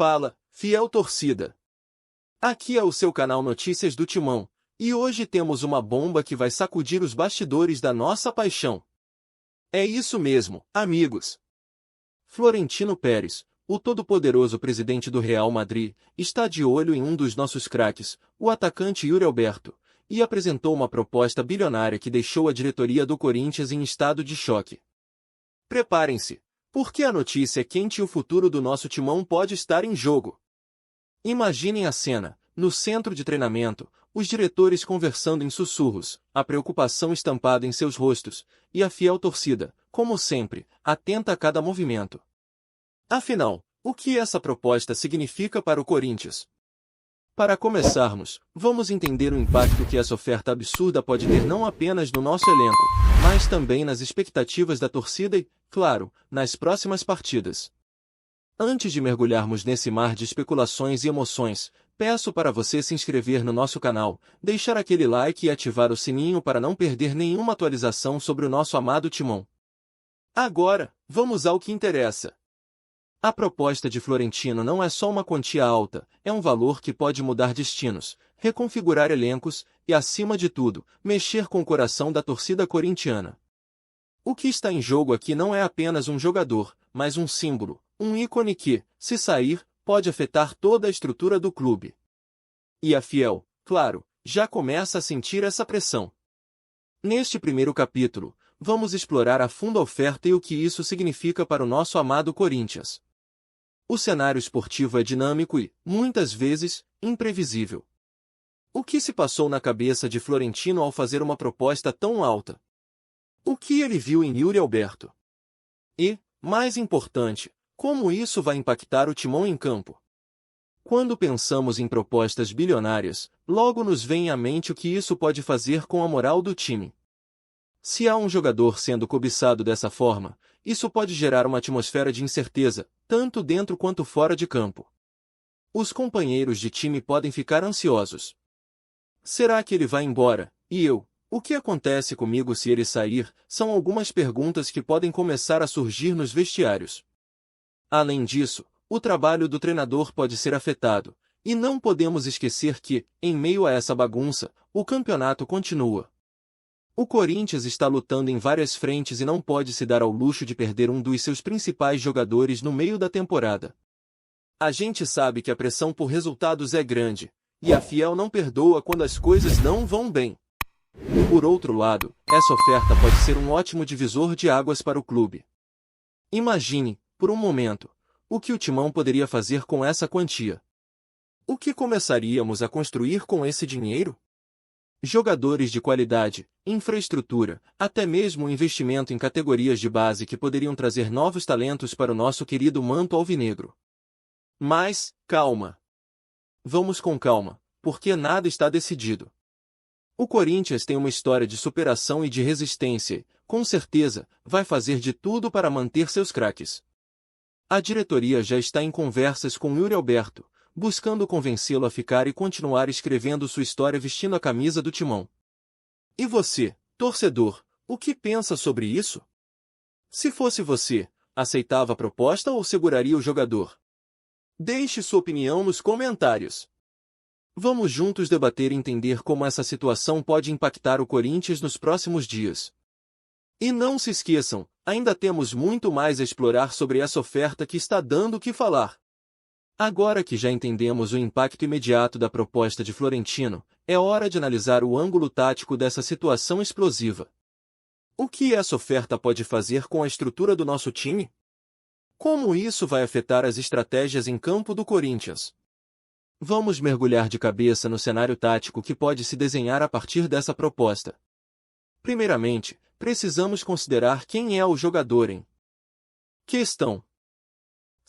Fala, fiel torcida! Aqui é o seu canal Notícias do Timão, e hoje temos uma bomba que vai sacudir os bastidores da nossa paixão. É isso mesmo, amigos! Florentino Pérez, o todo-poderoso presidente do Real Madrid, está de olho em um dos nossos craques, o atacante Yuri Alberto, e apresentou uma proposta bilionária que deixou a diretoria do Corinthians em estado de choque. Preparem-se, porque a notícia é quente e o futuro do nosso timão pode estar em jogo. Imaginem a cena, no centro de treinamento, os diretores conversando em sussurros, a preocupação estampada em seus rostos, e a fiel torcida, como sempre, atenta a cada movimento. Afinal, o que essa proposta significa para o Corinthians? Para começarmos, vamos entender o impacto que essa oferta absurda pode ter não apenas no nosso elenco, mas também nas expectativas da torcida e, claro, nas próximas partidas. Antes de mergulharmos nesse mar de especulações e emoções, peço para você se inscrever no nosso canal, deixar aquele like e ativar o sininho para não perder nenhuma atualização sobre o nosso amado Timão. Agora, vamos ao que interessa. A proposta de Florentino não é só uma quantia alta, é um valor que pode mudar destinos, reconfigurar elencos e, acima de tudo, mexer com o coração da torcida corintiana. O que está em jogo aqui não é apenas um jogador, mas um símbolo, um ícone que, se sair, pode afetar toda a estrutura do clube. E a fiel, claro, já começa a sentir essa pressão. Neste primeiro capítulo, vamos explorar a fundo a oferta e o que isso significa para o nosso amado Corinthians. O cenário esportivo é dinâmico e, muitas vezes, imprevisível. O que se passou na cabeça de Florentino ao fazer uma proposta tão alta? O que ele viu em Yuri Alberto? E, mais importante, como isso vai impactar o timão em campo? Quando pensamos em propostas bilionárias, logo nos vem à mente o que isso pode fazer com a moral do time. Se há um jogador sendo cobiçado dessa forma, isso pode gerar uma atmosfera de incerteza, tanto dentro quanto fora de campo. Os companheiros de time podem ficar ansiosos. Será que ele vai embora? E eu? O que acontece comigo se ele sair? São algumas perguntas que podem começar a surgir nos vestiários. Além disso, o trabalho do treinador pode ser afetado, e não podemos esquecer que, em meio a essa bagunça, o campeonato continua. O Corinthians está lutando em várias frentes e não pode se dar ao luxo de perder um dos seus principais jogadores no meio da temporada. A gente sabe que a pressão por resultados é grande, e a fiel não perdoa quando as coisas não vão bem. Por outro lado, essa oferta pode ser um ótimo divisor de águas para o clube. Imagine, por um momento, o que o Timão poderia fazer com essa quantia. O que começaríamos a construir com esse dinheiro? Jogadores de qualidade, infraestrutura, até mesmo um investimento em categorias de base que poderiam trazer novos talentos para o nosso querido manto alvinegro. Mas, calma. Vamos com calma, porque nada está decidido. O Corinthians tem uma história de superação e de resistência e, com certeza, vai fazer de tudo para manter seus craques. A diretoria já está em conversas com Yuri Alberto, buscando convencê-lo a ficar e continuar escrevendo sua história vestindo a camisa do Timão. E você, torcedor, o que pensa sobre isso? Se fosse você, aceitava a proposta ou seguraria o jogador? Deixe sua opinião nos comentários. Vamos juntos debater e entender como essa situação pode impactar o Corinthians nos próximos dias. E não se esqueçam, ainda temos muito mais a explorar sobre essa oferta que está dando o que falar. Agora que já entendemos o impacto imediato da proposta de Florentino, é hora de analisar o ângulo tático dessa situação explosiva. O que essa oferta pode fazer com a estrutura do nosso time? Como isso vai afetar as estratégias em campo do Corinthians? Vamos mergulhar de cabeça no cenário tático que pode se desenhar a partir dessa proposta. Primeiramente, precisamos considerar quem é o jogador em questão.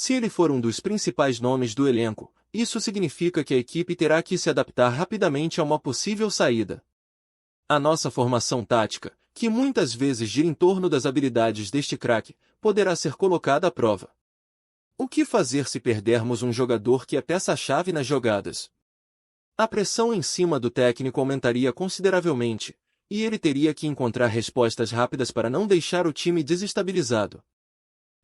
Se ele for um dos principais nomes do elenco, isso significa que a equipe terá que se adaptar rapidamente a uma possível saída. A nossa formação tática, que muitas vezes gira em torno das habilidades deste craque, poderá ser colocada à prova. O que fazer se perdermos um jogador que é peça-chave nas jogadas? A pressão em cima do técnico aumentaria consideravelmente, e ele teria que encontrar respostas rápidas para não deixar o time desestabilizado.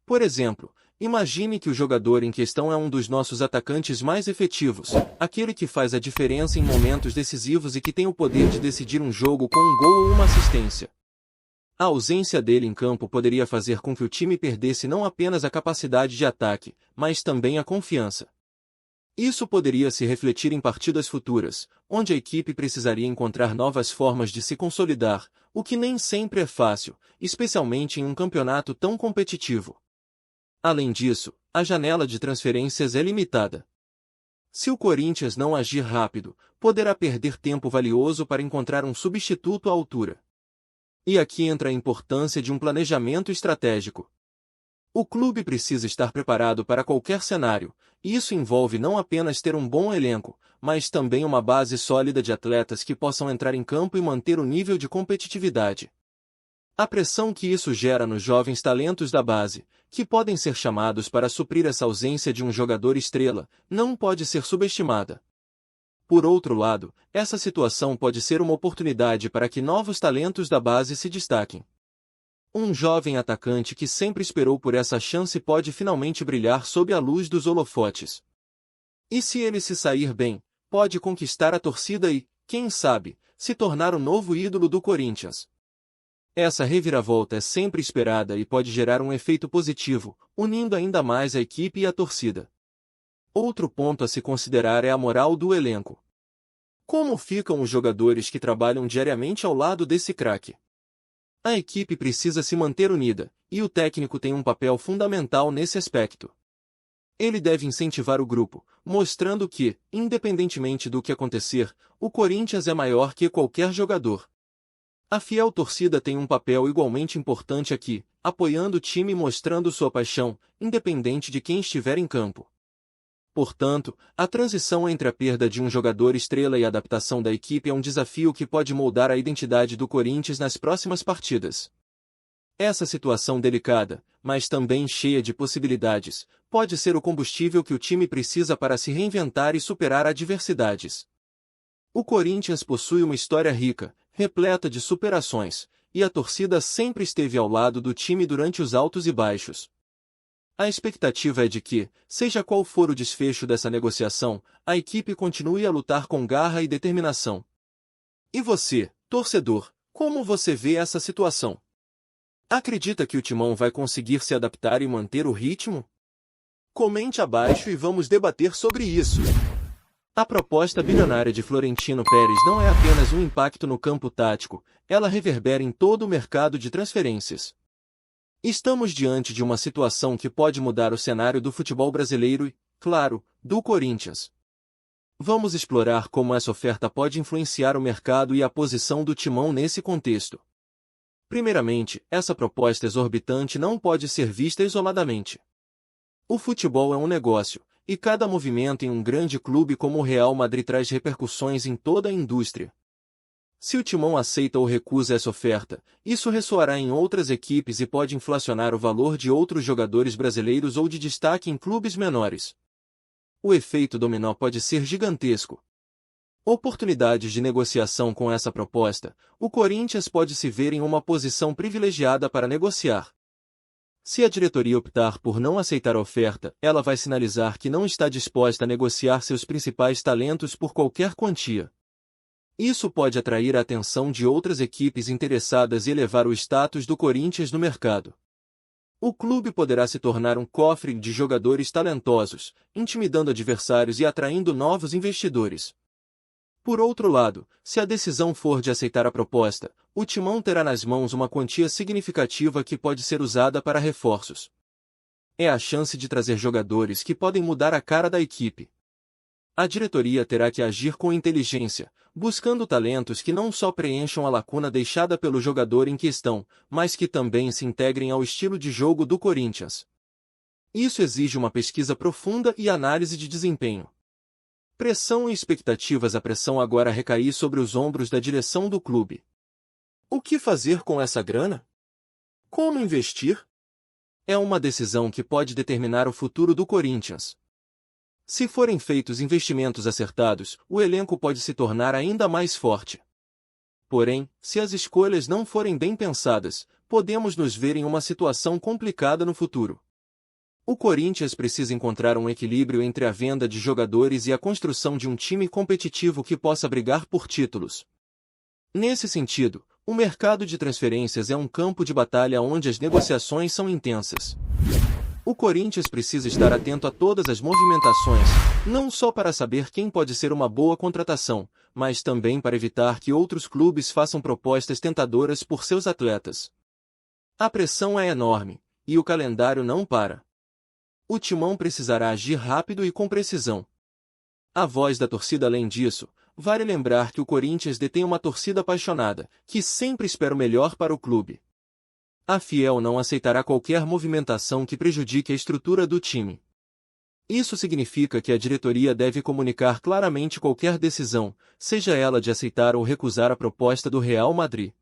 Por exemplo, imagine que o jogador em questão é um dos nossos atacantes mais efetivos, aquele que faz a diferença em momentos decisivos e que tem o poder de decidir um jogo com um gol ou uma assistência. A ausência dele em campo poderia fazer com que o time perdesse não apenas a capacidade de ataque, mas também a confiança. Isso poderia se refletir em partidas futuras, onde a equipe precisaria encontrar novas formas de se consolidar, o que nem sempre é fácil, especialmente em um campeonato tão competitivo. Além disso, a janela de transferências é limitada. Se o Corinthians não agir rápido, poderá perder tempo valioso para encontrar um substituto à altura. E aqui entra a importância de um planejamento estratégico. O clube precisa estar preparado para qualquer cenário, e isso envolve não apenas ter um bom elenco, mas também uma base sólida de atletas que possam entrar em campo e manter o nível de competitividade. A pressão que isso gera nos jovens talentos da base, que podem ser chamados para suprir essa ausência de um jogador estrela, não pode ser subestimada. Por outro lado, essa situação pode ser uma oportunidade para que novos talentos da base se destaquem. Um jovem atacante que sempre esperou por essa chance pode finalmente brilhar sob a luz dos holofotes. E se ele se sair bem, pode conquistar a torcida e, quem sabe, se tornar o novo ídolo do Corinthians. Essa reviravolta é sempre esperada e pode gerar um efeito positivo, unindo ainda mais a equipe e a torcida. Outro ponto a se considerar é a moral do elenco. Como ficam os jogadores que trabalham diariamente ao lado desse craque? A equipe precisa se manter unida, e o técnico tem um papel fundamental nesse aspecto. Ele deve incentivar o grupo, mostrando que, independentemente do que acontecer, o Corinthians é maior que qualquer jogador. A fiel torcida tem um papel igualmente importante aqui, apoiando o time e mostrando sua paixão, independente de quem estiver em campo. Portanto, a transição entre a perda de um jogador estrela e a adaptação da equipe é um desafio que pode moldar a identidade do Corinthians nas próximas partidas. Essa situação delicada, mas também cheia de possibilidades, pode ser o combustível que o time precisa para se reinventar e superar adversidades. O Corinthians possui uma história rica, repleta de superações, e a torcida sempre esteve ao lado do time durante os altos e baixos. A expectativa é de que, seja qual for o desfecho dessa negociação, a equipe continue a lutar com garra e determinação. E você, torcedor, como você vê essa situação? Acredita que o Timão vai conseguir se adaptar e manter o ritmo? Comente abaixo e vamos debater sobre isso. A proposta bilionária de Florentino Pérez não é apenas um impacto no campo tático, ela reverbera em todo o mercado de transferências. Estamos diante de uma situação que pode mudar o cenário do futebol brasileiro e, claro, do Corinthians. Vamos explorar como essa oferta pode influenciar o mercado e a posição do Timão nesse contexto. Primeiramente, essa proposta exorbitante não pode ser vista isoladamente. O futebol é um negócio, e cada movimento em um grande clube como o Real Madrid traz repercussões em toda a indústria. Se o Timão aceita ou recusa essa oferta, isso ressoará em outras equipes e pode inflacionar o valor de outros jogadores brasileiros ou de destaque em clubes menores. O efeito dominó pode ser gigantesco. Oportunidades de negociação com essa proposta, o Corinthians pode se ver em uma posição privilegiada para negociar. Se a diretoria optar por não aceitar a oferta, ela vai sinalizar que não está disposta a negociar seus principais talentos por qualquer quantia. Isso pode atrair a atenção de outras equipes interessadas e elevar o status do Corinthians no mercado. O clube poderá se tornar um cofre de jogadores talentosos, intimidando adversários e atraindo novos investidores. Por outro lado, se a decisão for de aceitar a proposta, o Timão terá nas mãos uma quantia significativa que pode ser usada para reforços. É a chance de trazer jogadores que podem mudar a cara da equipe. A diretoria terá que agir com inteligência, buscando talentos que não só preencham a lacuna deixada pelo jogador em questão, mas que também se integrem ao estilo de jogo do Corinthians. Isso exige uma pesquisa profunda e análise de desempenho. Pressão e expectativas. A pressão agora recai sobre os ombros da direção do clube. O que fazer com essa grana? Como investir? É uma decisão que pode determinar o futuro do Corinthians. Se forem feitos investimentos acertados, o elenco pode se tornar ainda mais forte. Porém, se as escolhas não forem bem pensadas, podemos nos ver em uma situação complicada no futuro. O Corinthians precisa encontrar um equilíbrio entre a venda de jogadores e a construção de um time competitivo que possa brigar por títulos. Nesse sentido, o mercado de transferências é um campo de batalha onde as negociações são intensas. O Corinthians precisa estar atento a todas as movimentações, não só para saber quem pode ser uma boa contratação, mas também para evitar que outros clubes façam propostas tentadoras por seus atletas. A pressão é enorme, e o calendário não para. O Timão precisará agir rápido e com precisão. A voz da torcida, além disso, vale lembrar que o Corinthians detém uma torcida apaixonada, que sempre espera o melhor para o clube. A Fiel não aceitará qualquer movimentação que prejudique a estrutura do time. Isso significa que a diretoria deve comunicar claramente qualquer decisão, seja ela de aceitar ou recusar a proposta do Real Madrid.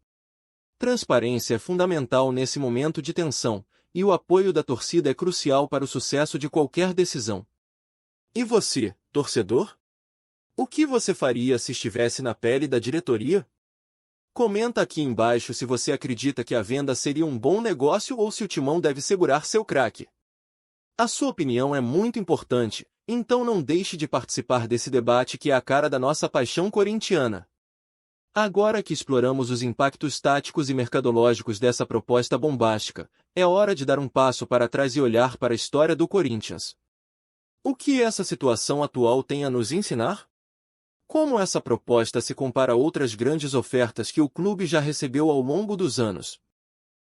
Transparência é fundamental nesse momento de tensão, e o apoio da torcida é crucial para o sucesso de qualquer decisão. E você, torcedor? O que você faria se estivesse na pele da diretoria? Comenta aqui embaixo se você acredita que a venda seria um bom negócio ou se o Timão deve segurar seu craque. A sua opinião é muito importante, então não deixe de participar desse debate que é a cara da nossa paixão corintiana. Agora que exploramos os impactos táticos e mercadológicos dessa proposta bombástica, é hora de dar um passo para trás e olhar para a história do Corinthians. O que essa situação atual tem a nos ensinar? Como essa proposta se compara a outras grandes ofertas que o clube já recebeu ao longo dos anos?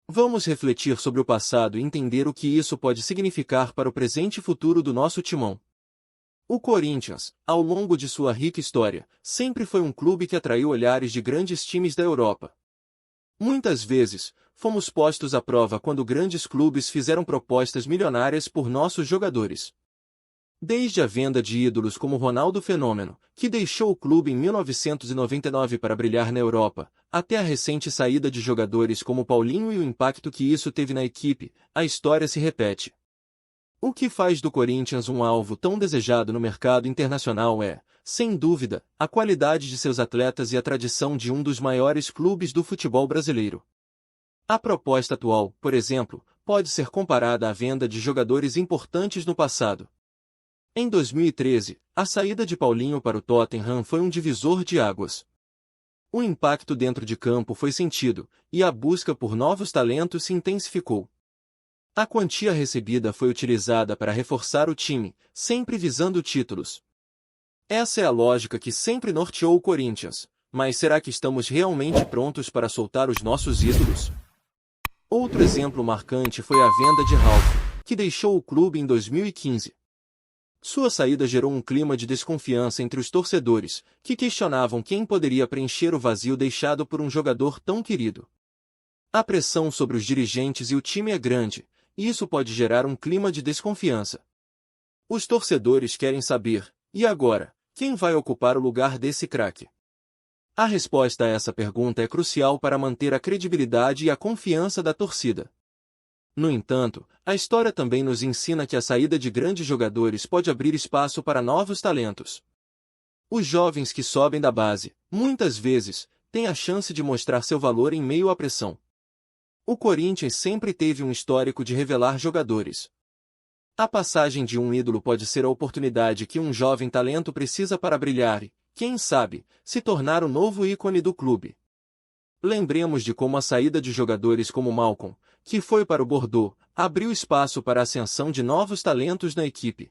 Vamos refletir sobre o passado e entender o que isso pode significar para o presente e futuro do nosso Timão. O Corinthians, ao longo de sua rica história, sempre foi um clube que atraiu olhares de grandes times da Europa. Muitas vezes, fomos postos à prova quando grandes clubes fizeram propostas milionárias por nossos jogadores. Desde a venda de ídolos como Ronaldo Fenômeno, que deixou o clube em 1999 para brilhar na Europa, até a recente saída de jogadores como Paulinho e o impacto que isso teve na equipe, a história se repete. O que faz do Corinthians um alvo tão desejado no mercado internacional é, sem dúvida, a qualidade de seus atletas e a tradição de um dos maiores clubes do futebol brasileiro. A proposta atual, por exemplo, pode ser comparada à venda de jogadores importantes no passado. Em 2013, a saída de Paulinho para o Tottenham foi um divisor de águas. O impacto dentro de campo foi sentido, e a busca por novos talentos se intensificou. A quantia recebida foi utilizada para reforçar o time, sempre visando títulos. Essa é a lógica que sempre norteou o Corinthians, mas será que estamos realmente prontos para soltar os nossos ídolos? Outro exemplo marcante foi a venda de Ralf, que deixou o clube em 2015. Sua saída gerou um clima de desconfiança entre os torcedores, que questionavam quem poderia preencher o vazio deixado por um jogador tão querido. A pressão sobre os dirigentes e o time é grande, e isso pode gerar um clima de desconfiança. Os torcedores querem saber, e agora, quem vai ocupar o lugar desse craque? A resposta a essa pergunta é crucial para manter a credibilidade e a confiança da torcida. No entanto, a história também nos ensina que a saída de grandes jogadores pode abrir espaço para novos talentos. Os jovens que sobem da base, muitas vezes, têm a chance de mostrar seu valor em meio à pressão. O Corinthians sempre teve um histórico de revelar jogadores. A passagem de um ídolo pode ser a oportunidade que um jovem talento precisa para brilhar e, quem sabe, se tornar o novo ícone do clube. Lembremos de como a saída de jogadores como Malcom, que foi para o Bordeaux, abriu espaço para a ascensão de novos talentos na equipe.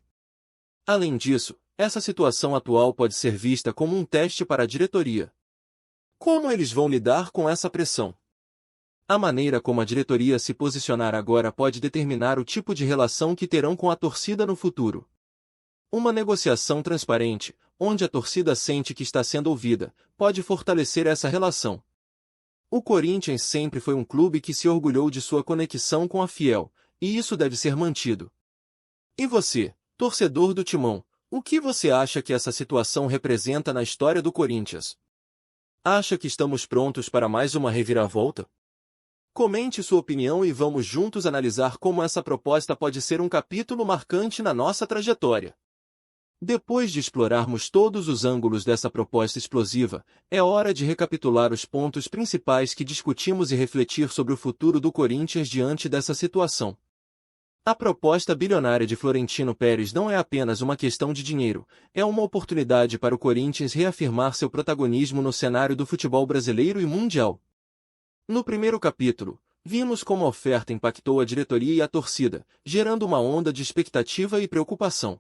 Além disso, essa situação atual pode ser vista como um teste para a diretoria. Como eles vão lidar com essa pressão? A maneira como a diretoria se posicionar agora pode determinar o tipo de relação que terão com a torcida no futuro. Uma negociação transparente, onde a torcida sente que está sendo ouvida, pode fortalecer essa relação. O Corinthians sempre foi um clube que se orgulhou de sua conexão com a Fiel, e isso deve ser mantido. E você, torcedor do Timão, o que você acha que essa situação representa na história do Corinthians? Acha que estamos prontos para mais uma reviravolta? Comente sua opinião e vamos juntos analisar como essa proposta pode ser um capítulo marcante na nossa trajetória. Depois de explorarmos todos os ângulos dessa proposta explosiva, é hora de recapitular os pontos principais que discutimos e refletir sobre o futuro do Corinthians diante dessa situação. A proposta bilionária de Florentino Pérez não é apenas uma questão de dinheiro, é uma oportunidade para o Corinthians reafirmar seu protagonismo no cenário do futebol brasileiro e mundial. No primeiro capítulo, vimos como a oferta impactou a diretoria e a torcida, gerando uma onda de expectativa e preocupação.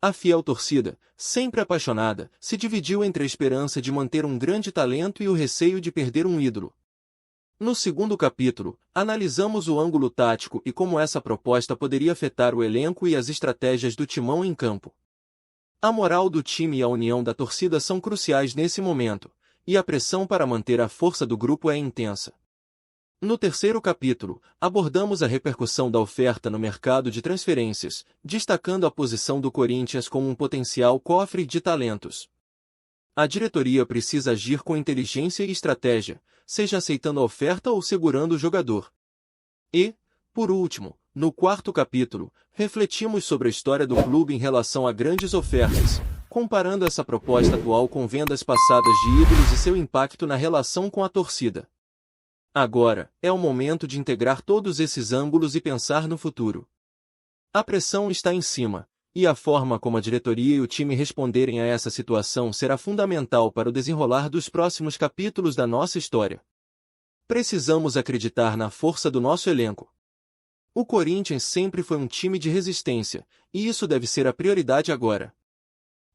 A fiel torcida, sempre apaixonada, se dividiu entre a esperança de manter um grande talento e o receio de perder um ídolo. No segundo capítulo, analisamos o ângulo tático e como essa proposta poderia afetar o elenco e as estratégias do timão em campo. A moral do time e a união da torcida são cruciais nesse momento, e a pressão para manter a força do grupo é intensa. No terceiro capítulo, abordamos a repercussão da oferta no mercado de transferências, destacando a posição do Corinthians como um potencial cofre de talentos. A diretoria precisa agir com inteligência e estratégia, seja aceitando a oferta ou segurando o jogador. E, por último, no quarto capítulo, refletimos sobre a história do clube em relação a grandes ofertas, comparando essa proposta atual com vendas passadas de ídolos e seu impacto na relação com a torcida. Agora, é o momento de integrar todos esses ângulos e pensar no futuro. A pressão está em cima, e a forma como a diretoria e o time responderem a essa situação será fundamental para o desenrolar dos próximos capítulos da nossa história. Precisamos acreditar na força do nosso elenco. O Corinthians sempre foi um time de resistência, e isso deve ser a prioridade agora.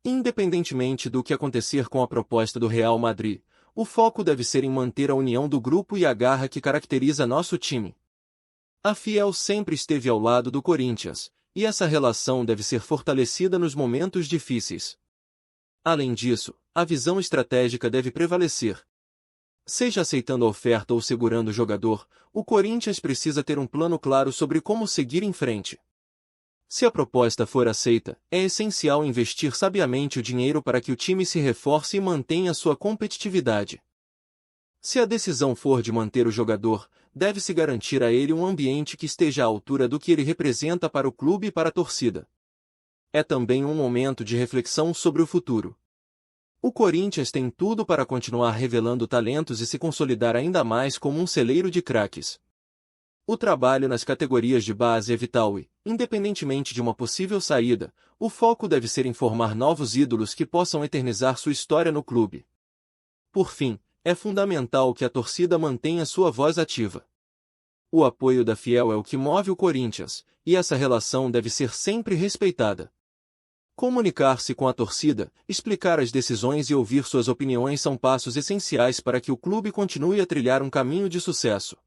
Independentemente do que acontecer com a proposta do Real Madrid, o foco deve ser em manter a união do grupo e a garra que caracteriza nosso time. A Fiel sempre esteve ao lado do Corinthians, e essa relação deve ser fortalecida nos momentos difíceis. Além disso, a visão estratégica deve prevalecer. Seja aceitando a oferta ou segurando o jogador, o Corinthians precisa ter um plano claro sobre como seguir em frente. Se a proposta for aceita, é essencial investir sabiamente o dinheiro para que o time se reforce e mantenha sua competitividade. Se a decisão for de manter o jogador, deve-se garantir a ele um ambiente que esteja à altura do que ele representa para o clube e para a torcida. É também um momento de reflexão sobre o futuro. O Corinthians tem tudo para continuar revelando talentos e se consolidar ainda mais como um celeiro de craques. O trabalho nas categorias de base é vital e, independentemente de uma possível saída, o foco deve ser em formar novos ídolos que possam eternizar sua história no clube. Por fim, é fundamental que a torcida mantenha sua voz ativa. O apoio da Fiel é o que move o Corinthians, e essa relação deve ser sempre respeitada. Comunicar-se com a torcida, explicar as decisões e ouvir suas opiniões são passos essenciais para que o clube continue a trilhar um caminho de sucesso.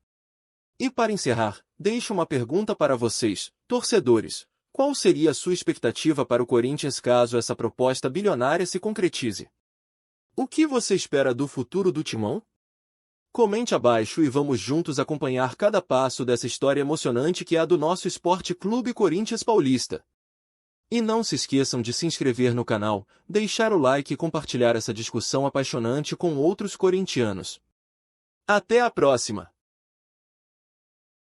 E para encerrar, deixo uma pergunta para vocês, torcedores. Qual seria a sua expectativa para o Corinthians caso essa proposta bilionária se concretize? O que você espera do futuro do Timão? Comente abaixo e vamos juntos acompanhar cada passo dessa história emocionante que é a do nosso Esporte Clube Corinthians Paulista. E não se esqueçam de se inscrever no canal, deixar o like e compartilhar essa discussão apaixonante com outros corintianos. Até a próxima!